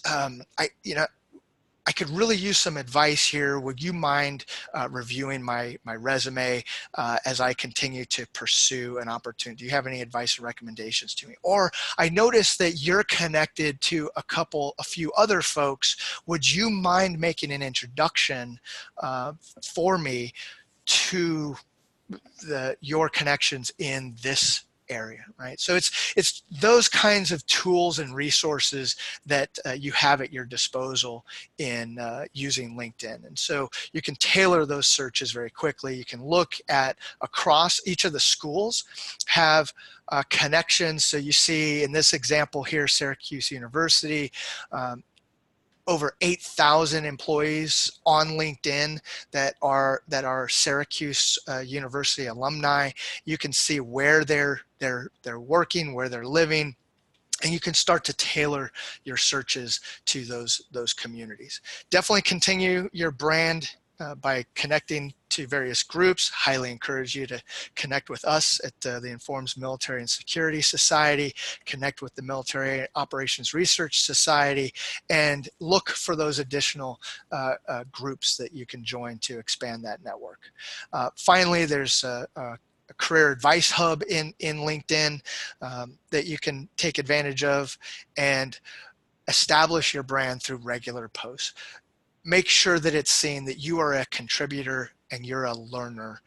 I could really use some advice here. Would you mind reviewing my resume as I continue to pursue an opportunity? Do you have any advice or recommendations to me? Or I noticed that you're connected to a few other folks. Would you mind making an introduction for me to your connections in this area, right? So it's those kinds of tools and resources that you have at your disposal in using LinkedIn. And so you can tailor those searches very quickly. You can look at across each of the schools, have connections. So you see in this example here, Syracuse University, over 8,000 employees on LinkedIn that are Syracuse University alumni. You can see where they're working, where they're living, and you can start to tailor your searches to those communities. Definitely continue your brand by connecting to various groups. Highly encourage you to connect with us at the Informs Military and Security Society, connect with the Military Operations Research Society, and look for those additional groups that you can join to expand that network. Finally, there's a career advice hub in LinkedIn that you can take advantage of and establish your brand through regular posts. Make sure that it's seen that you are a contributor and you're a learner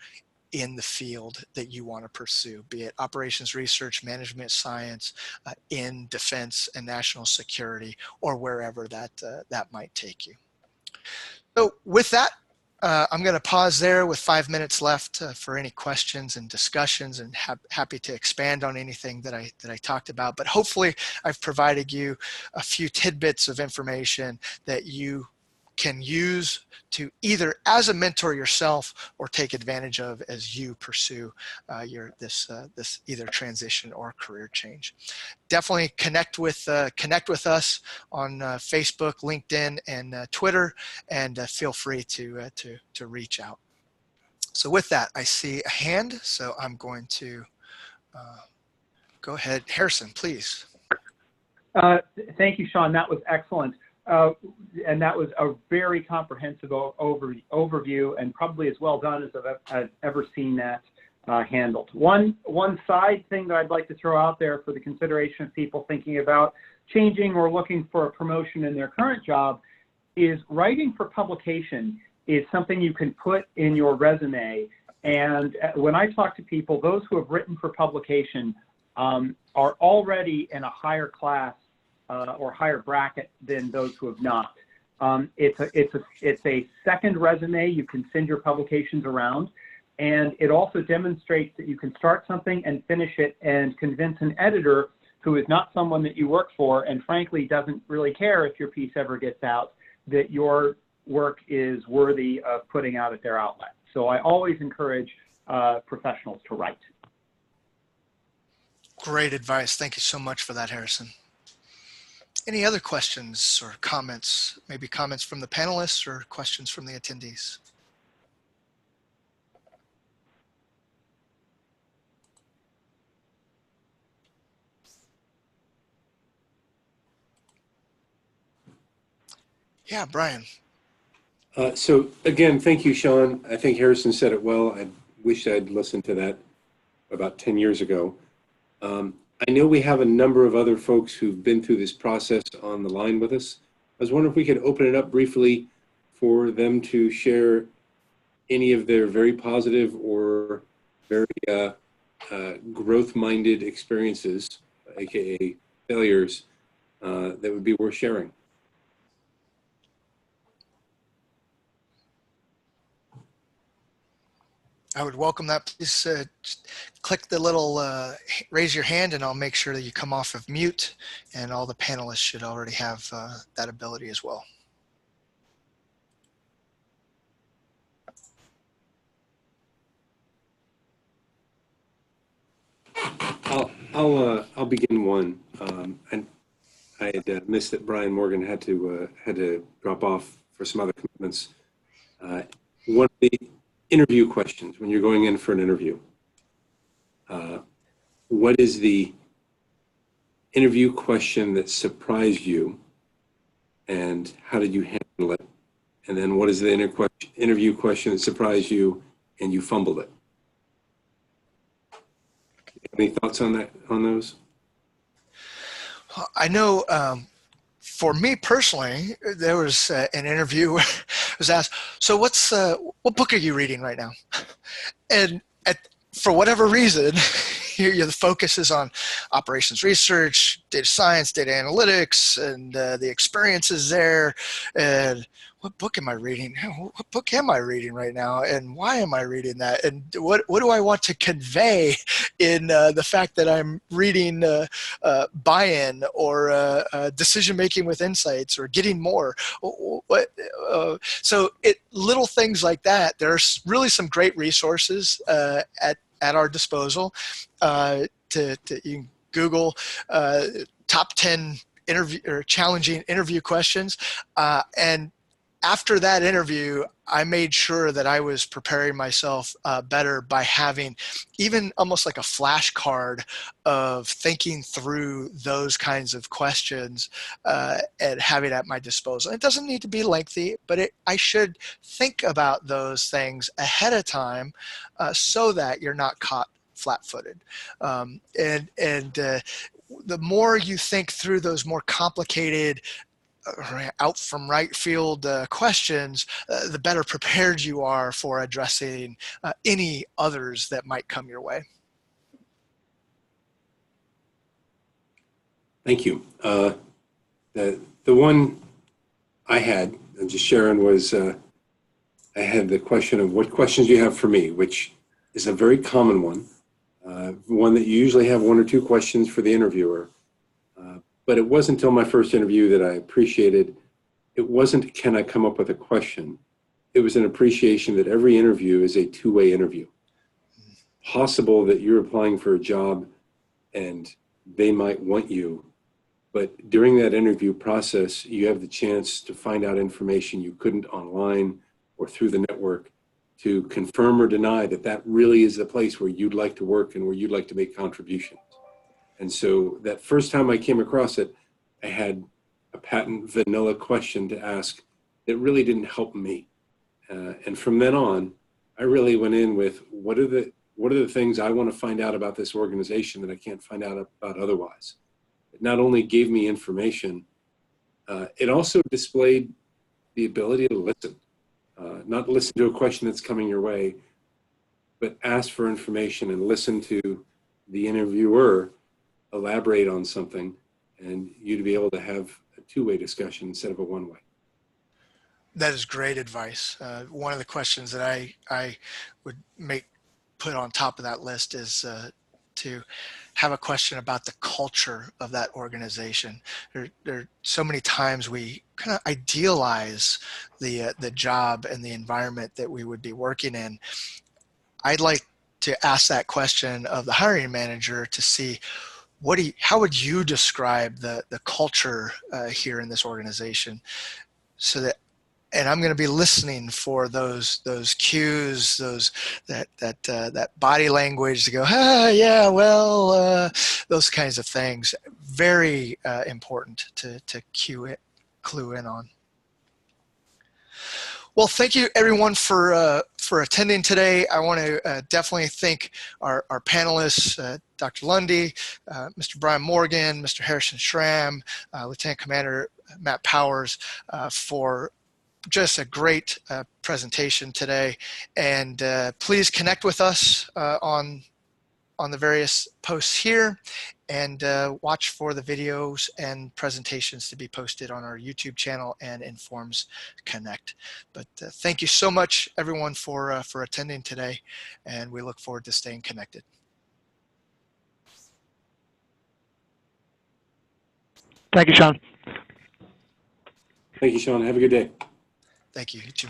in the field that you want to pursue, be it operations research, management science, in defense and national security, or wherever that might take you. So with that, I'm going to pause there with 5 minutes left for any questions and discussions, and happy to expand on anything that I talked about. But hopefully I've provided you a few tidbits of information that you can use to either as a mentor yourself or take advantage of as you pursue this either transition or career change. Definitely connect with us on Facebook, LinkedIn, and Twitter, and feel free to reach out. So with that, I see a hand, so I'm going to go ahead. Harrison, please. Thank you, Shaun. That was excellent. And that was a very comprehensive overview, and probably as well done as I've ever seen that handled. One side thing that I'd like to throw out there for the consideration of people thinking about changing or looking for a promotion in their current job is writing for publication is something you can put in your resume. And when I talk to people, those who have written for publication are already in a higher class or higher bracket than those who have not. It's a second resume. You can send your publications around, and it also demonstrates that you can start something and finish it and convince an editor who is not someone that you work for and frankly doesn't really care if your piece ever gets out, that your work is worthy of putting out at their outlet. So I always encourage professionals to write. Great advice. Thank you so much for that, Harrison. Any other questions or comments? Maybe comments from the panelists or questions from the attendees? Yeah, Brian. So again, thank you, Shaun. I think Harrison said it well. I wish I'd listened to that about 10 years ago. I know we have a number of other folks who've been through this process on the line with us. I was wondering if we could open it up briefly for them to share any of their very positive or very growth-minded experiences, aka failures, that would be worth sharing. I would welcome that. Please click the little raise your hand, and I'll make sure that you come off of mute, and all the panelists should already have that ability as well. I'll begin one. And I had missed that Brian Morgan had to drop off for some other commitments. One of the interview questions when you're going in for an interview. What is the interview question that surprised you, and how did you handle it? And then what is the interview question that surprised you and you fumbled it? Any thoughts on that, on those? I know for me personally, there was an interview where I was asked, so what book are you reading right now? And for whatever reason, the focus is on operations research, data science, data analytics, and the experiences there. And what book am I reading? What book am I reading right now? And why am I reading that? And what do I want to convey in the fact that I'm reading buy-in or decision-making with insights or getting more? So little things like that. There's really some great resources at our disposal. You can Google top 10 interview or challenging interview questions, and after that interview, I made sure that I was preparing myself better by having even almost like a flashcard of thinking through those kinds of questions and having at my disposal. It doesn't need to be lengthy, but I should think about those things ahead of time so that you're not caught flat-footed. The more you think through those more complicated out from right field questions, the better prepared you are for addressing any others that might come your way. Thank you. The one I had, just sharing, was I had the question of what questions you have for me, which is a very common one, one that you usually have one or two questions for the interviewer. But it wasn't until my first interview that I appreciated, it wasn't, can I come up with a question? It was an appreciation that every interview is a two-way interview. Possible that you're applying for a job and they might want you, but during that interview process, you have the chance to find out information you couldn't online or through the network to confirm or deny that that really is the place where you'd like to work and where you'd like to make contributions. And so that first time I came across it, I had a patent vanilla question to ask that really didn't help me. And from then on, I really went in with what are the things I want to find out about this organization that I can't find out about otherwise. It not only gave me information, it also displayed the ability to listen. Not listen to a question that's coming your way, but ask for information and listen to the interviewer elaborate on something, and you to be able to have a two-way discussion instead of a one-way. That is great advice. One of the questions that I would put on top of that list is to have a question about the culture of that organization. There are so many times we kind of idealize the job and the environment that we would be working in. I'd like to ask that question of the hiring manager to see how would you describe the culture here in this organization, so that, and I'm going to be listening for those cues, that body language to go, yeah, well, those kinds of things. Very important to clue in on. Well, thank you everyone for attending today. I want to definitely thank our panelists, Dr. Lundy, Mr. Brian Morgan, Mr. Harrison SRAM, Lieutenant Commander Matt Powers, for just a great presentation today. And please connect with us on the various posts here, and watch for the videos and presentations to be posted on our YouTube channel and Informs Connect. But thank you so much, everyone, for attending today, and we look forward to staying connected. Thank you, Shaun. Thank you, Shaun. Have a good day. Thank you. You too.